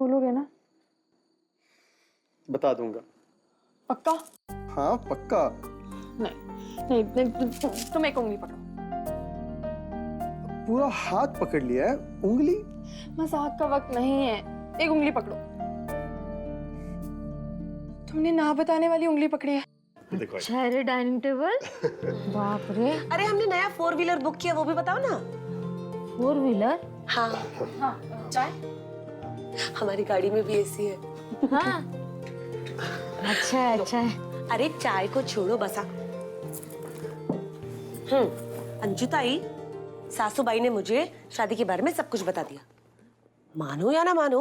बोलोगे ना? बता दूंगा। पक्का? हाँ पक्का। नहीं नहीं, तुम एक उंगली पकड़ो। पूरा हाथ पकड़ लिया है, उंगली? मजाक का वक्त नहीं है, एक उंगली पकड़ो। तुमने ना बताने वाली उंगली पकड़ी है। देखो अच्छा है रे डाइनिंग टेबल। बाप रे। अरे हमने नया 4 व्हीलर बुक किया, वो भी बताओ ना। 4 व्हीलर? हाँ, हाँ, चाय? हमारी गाड़ी में भी एसी है। हाँ। अच्छा है, अच्छा है। अरे चाय को छोड़ो बसा। अंजू ताई, सासूबाई ने मुझे शादी के बारे में सब कुछ बता दिया। मानो या ना मानो,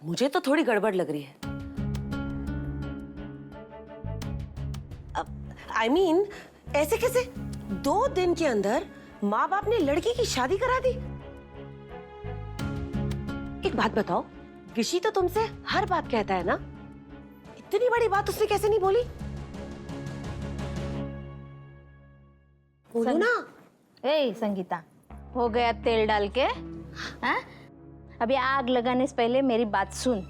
मुझे तो थोड़ी गड़बड़ लग रही है। I mean, ऐसे कैसे 2 दिन के अंदर माँ बाप ने लड़की की शादी करा दी? एक बात बताओ, ऋषि तो तुमसे हर बात कहता है ना? इतनी बड़ी बात उसने कैसे नहीं बोली? बोलो ना। ए संगीता, हो गया तेल डाल के? हाँ? अभी आग लगाने से पहले मेरी बात सुन।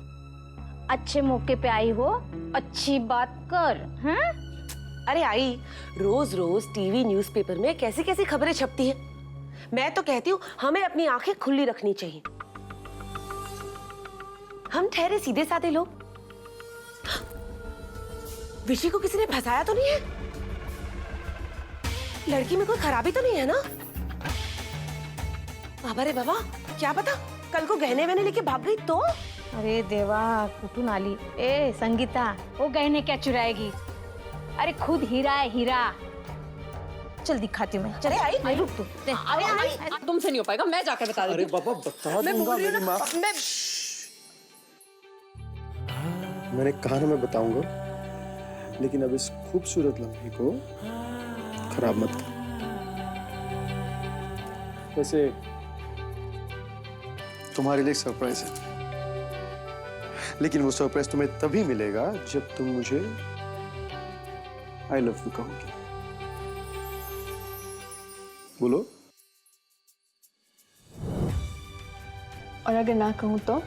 अच्छे मौके पे आई हो, अच्छी बात कर। हाँ? अरे आई, रोज रोज टीवी न्यूज़पेपर में कैसी कैसी खबरें छपती हैं। मैं तो कहती हूँ हमें अपनी आंखें खुली रखनी चाहिए। हम ठहरे सीधे साधे लोग। विशी को किसी ने फंसाया तो नहीं है? लड़की में कोई खराबी तो नहीं है ना? बाबा रे बाबा, क्या पता कल को गहने वहने लेके भाग गई तो? अरे देवा, कुटुन आली। ए संगीता, वो गहने क्या चुराएगी? अरे खुद हीरा है, हीरा। चल दिखाती हूँ मैं। चल अरे आई, रुक तू। अरे आई, तुमसे नहीं हो पाएगा, मैं जाकर बता देती अरे हूँ। बाबा बता मैं दूंगा बोल रही हूँ मेरी ना, माँ। मैंने कहा ना मैं बताऊंगा, लेकिन अब इस खूबसूरत लम्हे को खराब मत कर। वैसे तुम्हारे लिए सरप्राइज है, लेकिन वो सरप्राइज तुम्हें तभी मिलेगा जब तुम मुझे आई लव यू कहोगे। बोलो। और अगर ना कहूँ तो?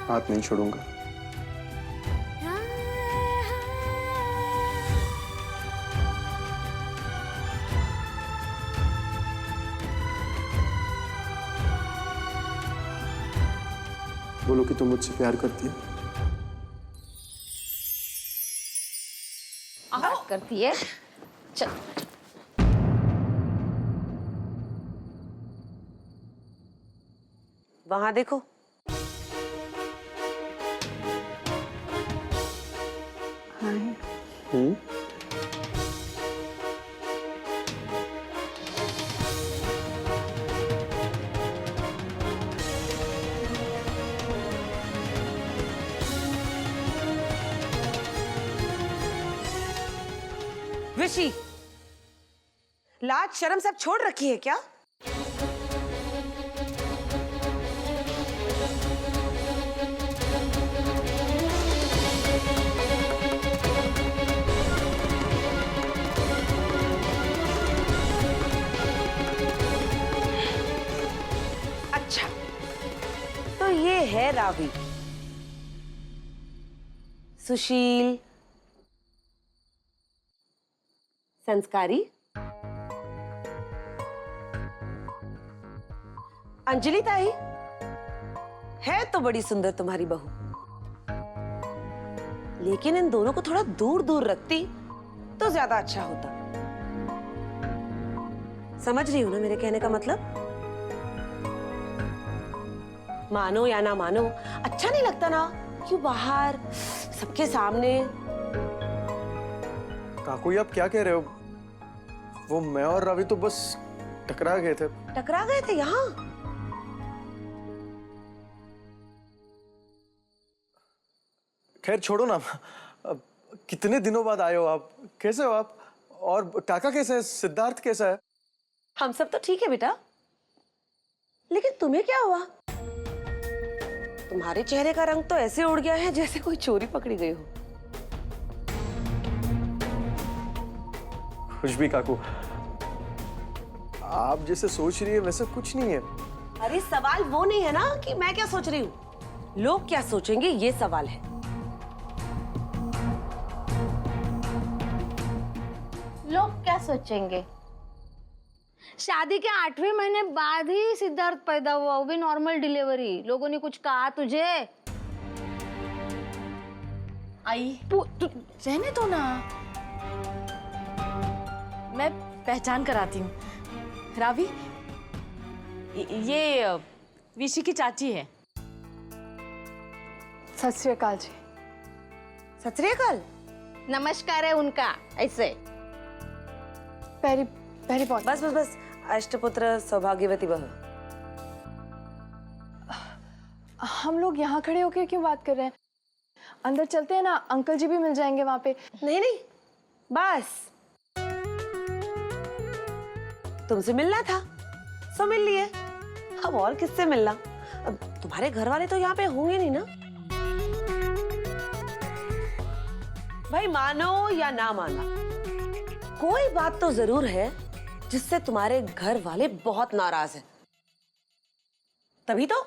हाथ नहीं छोड़ूंगा। बोलो कि तुम मुझसे प्यार करती है। बात करती है। चल। वहां देखो। हाँ। ऋषि, लाज शर्म सब छोड़ रखी है क्या? अच्छा, तो ये है रावी, सुशील, संस्कारी। अंजलि ताई, है तो बड़ी सुंदर तुम्हारी बहू, लेकिन इन दोनों को थोड़ा दूर दूर रखती तो ज्यादा अच्छा होता। समझ रही हो ना मेरे कहने का मतलब? मानो या ना मानो, अच्छा नहीं लगता ना क्यों बाहर सबके सामने। काकू, ये आप क्या कह रहे हो? वो मैं और रवि तो बस टकरा गए थे। टकरा गए थे यहाँ? खैर छोड़ो ना। अब कितने दिनों बाद आए हो आप? कैसे हो आप? और काका कैसे है? सिद्धार्थ कैसा है? हम सब तो ठीक है बेटा, लेकिन तुम्हें क्या हुआ? तुम्हारे चेहरे का रंग तो ऐसे उड़ गया है जैसे कोई चोरी पकड़ी गई हो। कुछ भी काकू, आप जैसे सोच रही है वैसे कुछ नहीं है। अरे सवाल वो नहीं है ना कि मैं क्या सोच रही हूँ, लोग क्या सोचेंगे ये सवाल है। लोग क्या सोचेंगे? शादी के 8वें महीने बाद ही सिद्धार्थ पैदा हुआ, वो भी नॉर्मल डिलीवरी। लोगों ने कुछ कहा तुझे? आई रहने दो ना, मैं पहचान कराती हूँ। रावी, ये विशी की चाची है। सत श्री अकाल जी। सत श्री अकाल। नमस्कार है उनका ऐसे। पैरी पैरी बहुत। बस बस बस, अष्टपुत्र सौभाग्यवती बहू। हम लोग यहाँ खड़े होकर क्यों बात कर रहे हैं? अंदर चलते हैं ना, अंकल जी भी मिल जाएंगे वहां पे। नहीं नहीं, बस तुमसे मिलना था सो मिल लिए, अब और किससे मिलना? अब तुम्हारे घर वाले तो यहाँ पे होंगे नहीं ना? भाई मानो या ना मानो, कोई बात तो जरूर है जिससे तुम्हारे घर वाले बहुत नाराज हैं। तभी तो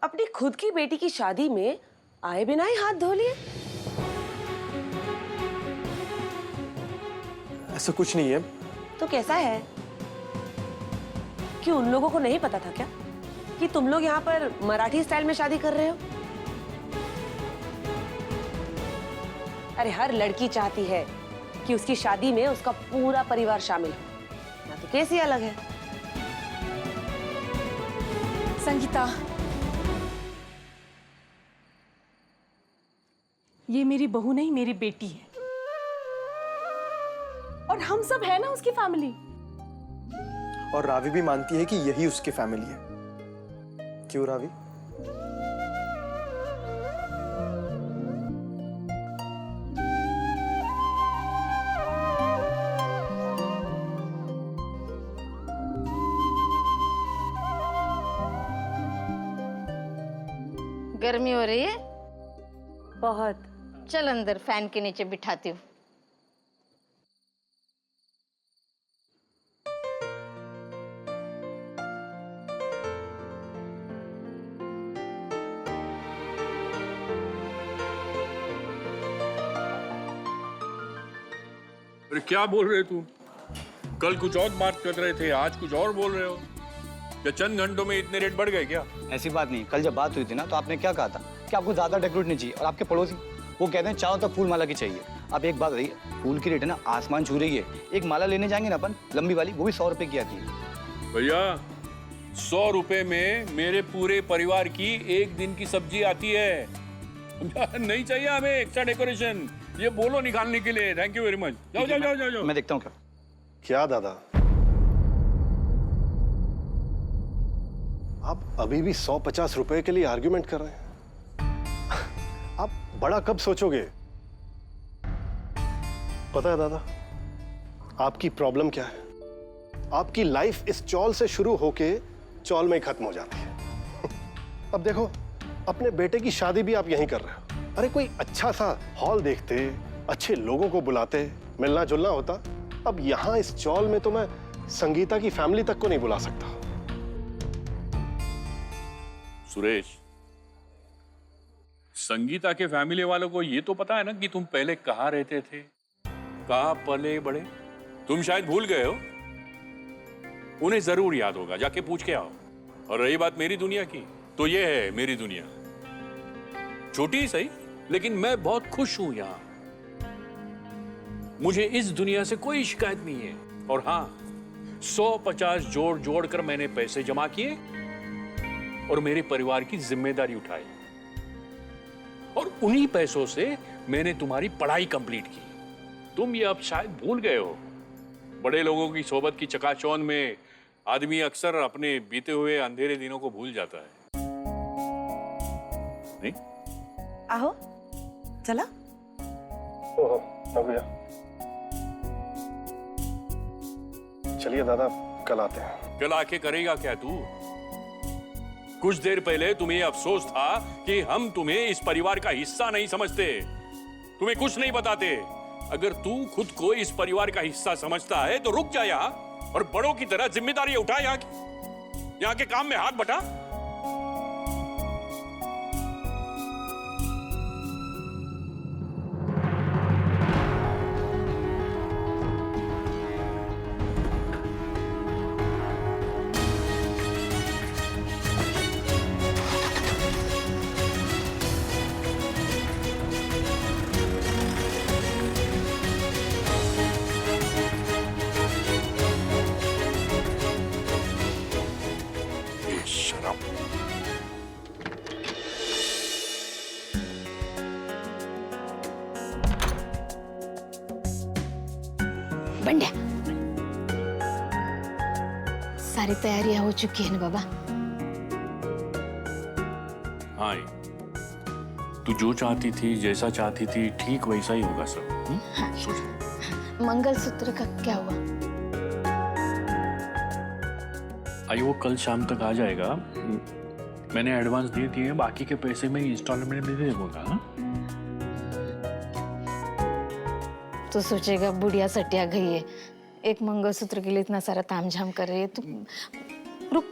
अपनी खुद की बेटी की शादी में आए बिना ही हाथ धो लिए। ऐसा कुछ नहीं है। तो कैसा है कि उन लोगों को नहीं पता था क्या कि तुम लोग यहाँ पर मराठी स्टाइल में शादी कर रहे हो? अरे हर लड़की चाहती है कि उसकी शादी में उसका पूरा परिवार शामिल हो, ना तो केस ही अलग है। संगीता, ये मेरी बहू नहीं, मेरी बेटी है, और हम सब है ना उसकी फैमिली। और रावी भी मानती है कि यही उसकी फैमिली है। क्यों रावी? गर्मी हो रही है? बहुत। चल अंदर फैन के नीचे बिठाती हूँ। अरे क्या बोल रहे तुम? कल कुछ और बात कर रहे थे, आज कुछ और बोल रहे हो। क्या चंद घंटों में इतने रेट बढ़ गए क्या? ऐसी बात नहीं। कल जब बात हुई थी ना, तो आपने क्या कहा था कि आपको ज्यादा डेकोरेट नहीं चाहिए, और आपके पड़ोसी वो कहते हैं चारों तक फूल माला की चाहिए। अब एक बात रही, फूल की रेट है ना आसमान छू रही है। एक माला लेने जाएंगे ना अपन, लंबी वाली, वो भी 100 रुपए की आती है। भैया 100 रुपए में मेरे पूरे परिवार की एक दिन की सब्जी आती है। नहीं चाहिए हमें एक्स्ट्रा डेकोरेशन, ये बोलो निकालने के लिए। Thank you very much. जाओ जाओ जाओ जाओ। मैं देखता हूँ क्या। क्या दादा, आप अभी भी 150 रुपए के लिए आर्ग्यूमेंट कर रहे हैं? आप बड़ा कब सोचोगे? पता है दादा, आपकी प्रॉब्लम क्या है? आपकी लाइफ इस चौल से शुरू होके चौल में ही खत्म हो जाती है। अब देखो, अपने बेटे की शादी भी आप यहीं कर रहे हो। अरे कोई अच्छा सा हॉल देखते, अच्छे लोगों को बुलाते, मिलना जुलना होता। अब यहां इस चौल में तो मैं संगीता की फैमिली तक को नहीं बुला सकता। सुरेश, संगीता के फैमिली वालों को ये तो पता है ना कि तुम पहले कहाँ रहते थे, कहाँ पले बड़े। तुम शायद भूल गए हो, उन्हें जरूर याद होगा, जाके पूछ के आओ। और रही बात मेरी दुनिया की, तो ये है मेरी दुनिया। छोटी ही सही, लेकिन मैं बहुत खुश हूं यहाँ। मुझे इस दुनिया से कोई शिकायत नहीं है। और हाँ, 150 जोड़ जोड़ कर मैंने पैसे जमा किए और मेरे परिवार की जिम्मेदारी उठाई, और उन्हीं पैसों से मैंने तुम्हारी पढ़ाई कंप्लीट की। तुम ये अब शायद भूल गए हो। बड़े लोगों की सोबत की चकाचौंध में आदमी अक्सर अपने बीते हुए अंधेरे दिनों को भूल जाता है। नहीं? आहो, चला। भैया चलिए दादा, कल आते हैं। कल आके करेगा क्या तू? कुछ देर पहले तुम्हें अफसोस था कि हम तुम्हें इस परिवार का हिस्सा नहीं समझते, तुम्हें कुछ नहीं बताते। अगर तू खुद को इस परिवार का हिस्सा समझता है तो रुक जा यहाँ और बड़ों की तरह जिम्मेदारी उठा यहाँ की। यहाँ के काम में हाथ बटा। शराब। बंड्या, सारी तैयारियां हो चुकी है ना बाबा? हाँ, तू जो चाहती थी, जैसा चाहती थी, ठीक वैसा ही होगा सब। सोच। मंगलसूत्र का क्या हुआ? आई वो कल शाम तक आ जाएगा। मैंने एडवांस दे दिए, बाकी के पैसे मैं इंस्टॉलमेंट में दे दूंगा। हाँ? तो सोचेगा बुढ़िया सटिया गई है, एक मंगलसूत्र के लिए इतना सारा तामझाम कर रही है। तो रुक,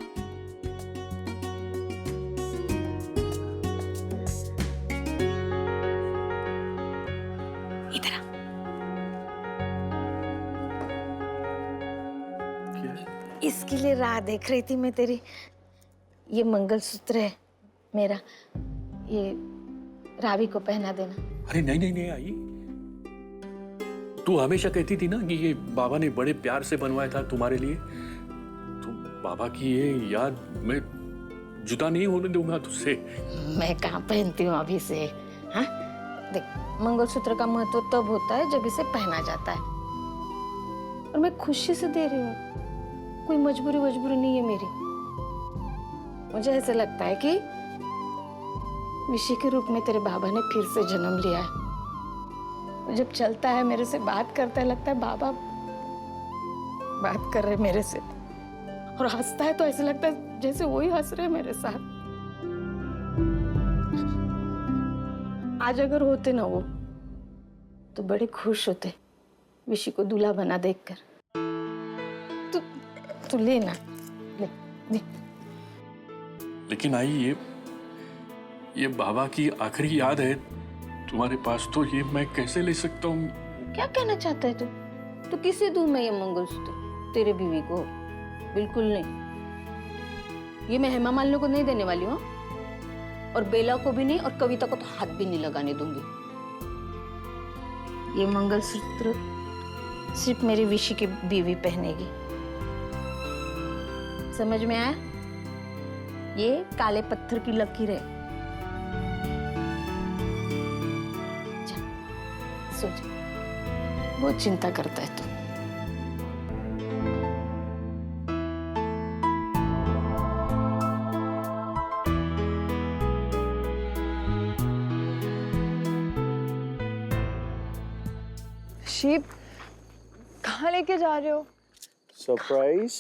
इधर आ। इसके लिए राह देख रही थी मैं तेरी। ये मंगलसूत्र है मेरा, ये रावी को पहना देना। अरे नहीं नहीं नहीं आई, तू हमेशा कहती थी ना कि ये बाबा ने बड़े प्यार से बनवाया था तुम्हारे लिए। तो बाबा की ये याद मैं जुदा नहीं होने दूंगा तुझसे। मैं कहाँ पहनती हूँ अभी से? हाँ देख, मंगलसूत्र का महत्व तब होता है जब इसे पहना जाता है, और मैं खुशी से दे रही हूँ, कोई मजबूरी नहीं है मेरी। मुझे ऐसे लगता है कि विशी के रूप में तेरे बाबा ने फिर से जन्म लिया है। वो जब चलता है, मेरे से बात करता है, लगता है बाबा बात कर रहे मेरे से, और हंसता है तो ऐसे लगता है जैसे वही हंस रहे मेरे साथ। आज अगर होते ना वो, तो बड़े खुश होते विशी को दूल्हा बना देखकर। तू ले ना, ले। लेकिन आई, ये बाबा की आखिरी याद है तुम्हारे पास, तो ये मैं कैसे ले सकता हूँ? क्या कहना चाहता है तू? तो किसे दूं मैं ये मंगलसूत्र? तेरे बीवी को? बिल्कुल नहीं। ये मैं हेमा मालिनी को नहीं देने वाली हूँ, और बेला को भी नहीं, और कविता को तो हाथ भी नहीं लगाने दूंगी। ये मंगलसूत्र सिर्फ मेरी विशी की बीवी पहनेगी। समझ में आया? ये काले पत्थर की लकीर है। सोच, बहुत चिंता करता है तू। शीप, कहाँ लेके जा रहे हो? सरप्राइज?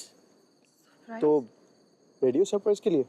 तो रेडियो सरप्राइज के लिए?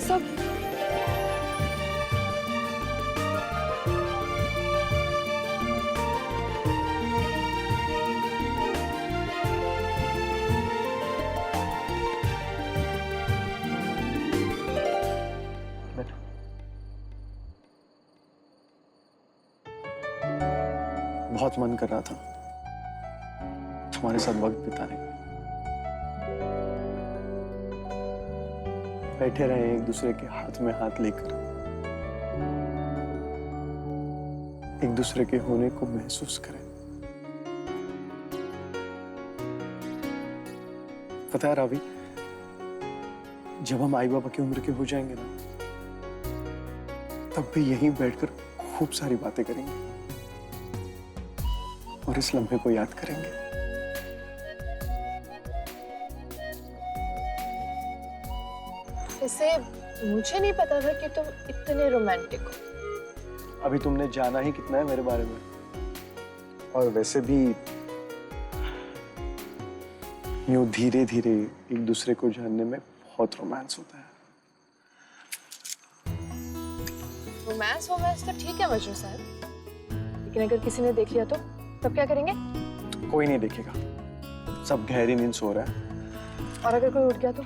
सब बहुत मन कर रहा था तुम्हारे साथ वक्त बिताने का। बैठे रहे एक दूसरे के हाथ में हाथ लेकर, एक दूसरे के होने को महसूस करें। पता है रावी, जब हम आई बाबा की उम्र के हो जाएंगे ना, तब भी यहीं बैठकर खूब सारी बातें करेंगे और इस लम्हे को याद करेंगे। वैसे मुझे नहीं पता था कि तुम इतने रोमांटिक हो। अभी तुमने जाना ही कितना है मेरे बारे में। और वैसे भी यूं धीरे धीरे एक दूसरे को जानने में बहुत रोमांस होता है। रोमांस वोमांस तो ठीक है मजनू साहब, लेकिन अगर किसी ने देख लिया तो तब क्या करेंगे? कोई नहीं देखेगा, सब गहरी नींद सो रहा है। और अगर कोई उठ गया तो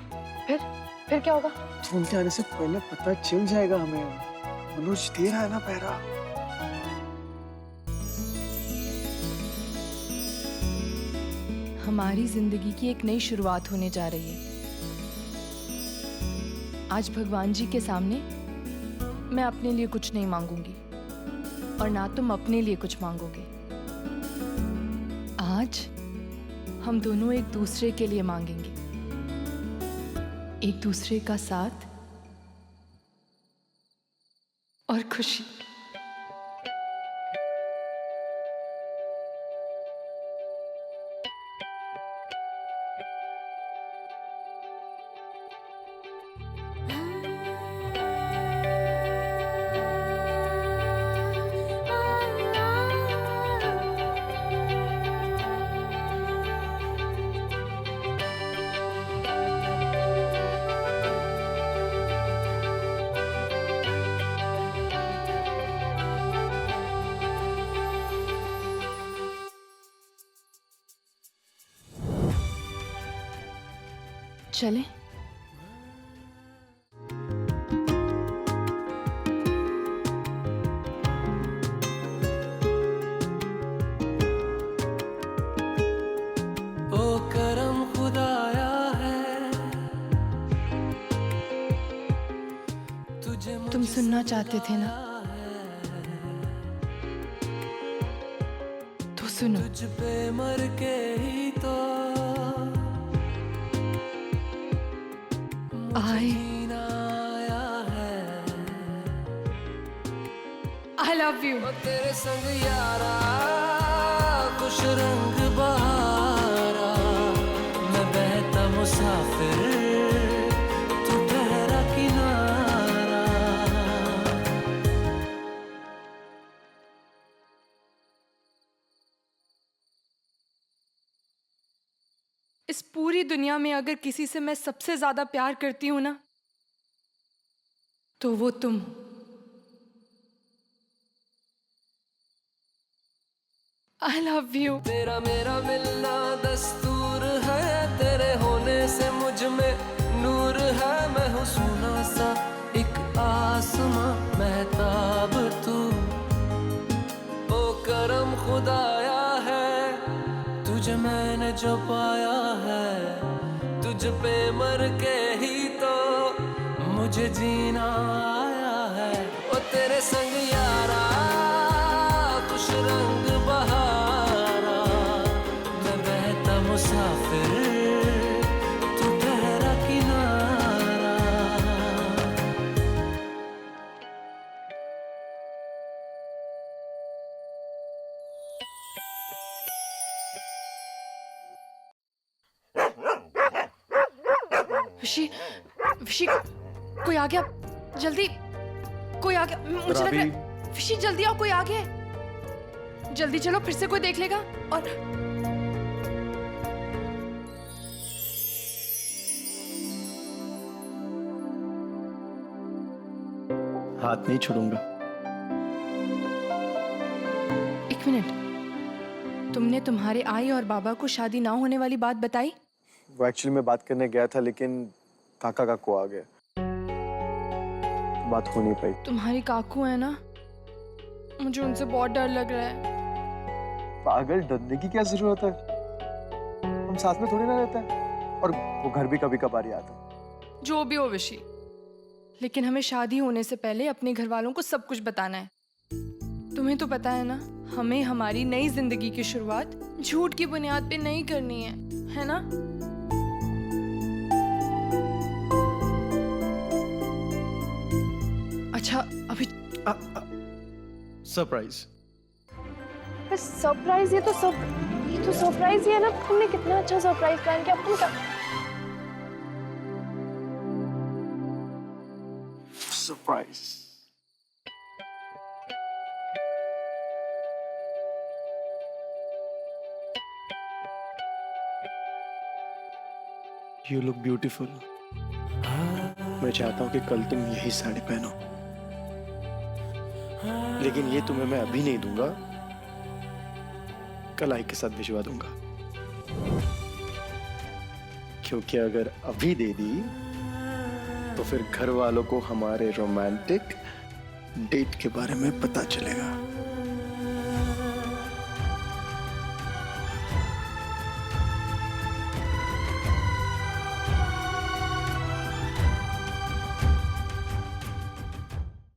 फिर क्या होगा? तो उनके आने से पहले पता चल जाएगा हमें। मनोज दे रहा है ना पहरा। हमारी जिंदगी की एक नई शुरुआत होने जा रही है। आज भगवान जी के सामने मैं अपने लिए कुछ नहीं मांगूंगी और ना तुम अपने लिए कुछ मांगोगे। आज हम दोनों एक दूसरे के लिए मांगेंगे, एक दूसरे का साथ और खुशी। चलें? ओ करम खुदाया है तुझे तुम सुनना चाहते थे ना, तो सुनो। तुझ पे मर के ही तो I love you. तेरे संग यारा खुश रंग बहारा, मैं बहता मुसाफिर तू ठहरा किनारा। इस पूरी दुनिया में अगर किसी से मैं सबसे ज्यादा प्यार करती हूं ना, तो वो तुम हो। I love you. तेरा मेरा मिलना दस्तूर है, तेरे होने से मुझ में नूर है। मैं हूँ सोना सा एक आसमां महताब तू, ओ करम खुदाया है तुझे मैंने जो पाया है। तुझ पे मर के ही तो मुझे जीना आया है। ओ तेरे संग यारा खुश रंग बहारा, मैं बहता मुसाफिर तू ठहरा किनारा। विशी, विशी, कोई आ गया, जल्दी, कोई आ गया। मुझे लग रहा है विशी जल्दी आओ, कोई आ गया है। जल्दी चलो, फिर से कोई देख लेगा। और हाथ नहीं छोड़ूंगा। एक मिनट, तुमने तुम्हारे आई और बाबा को शादी ना होने वाली बात बताई? वो एक्चुअली मैं बात करने गया था, लेकिन काका काकू आ गए, बात हो नहीं पाई। तुम्हारी काकू है ना, मुझे उनसे बहुत डर लग रहा है। पागल, डरने की क्या जरूरत है? हम साथ में थोड़ी ना रहते हैं, और वो घर भी कभी कभार ही आता है। जो भी हो विशी, लेकिन हमें शादी होने से पहले अपने घर वालों को सब कुछ बताना है। तुम्हें तो पता है ना, हमें हमारी नई जिंदगी की शुरुआत झूठ की बुनियाद पे नहीं करनी है ना? अच्छा, अभी सरप्राइज। सरप्राइज? ये तो सरप्राइज ही है ना। तुमने कितना अच्छा सरप्राइज प्लान किया। तुम क्या You look beautiful. मैं चाहता हूं कि कल तुम यही साड़ी पहनो, लेकिन ये तुम्हें मैं अभी नहीं दूंगा, कलाई के साथ भिजवा दूंगा। क्योंकि अगर अभी दे दी तो फिर घर वालों को हमारे रोमांटिक डेट के बारे में पता चलेगा।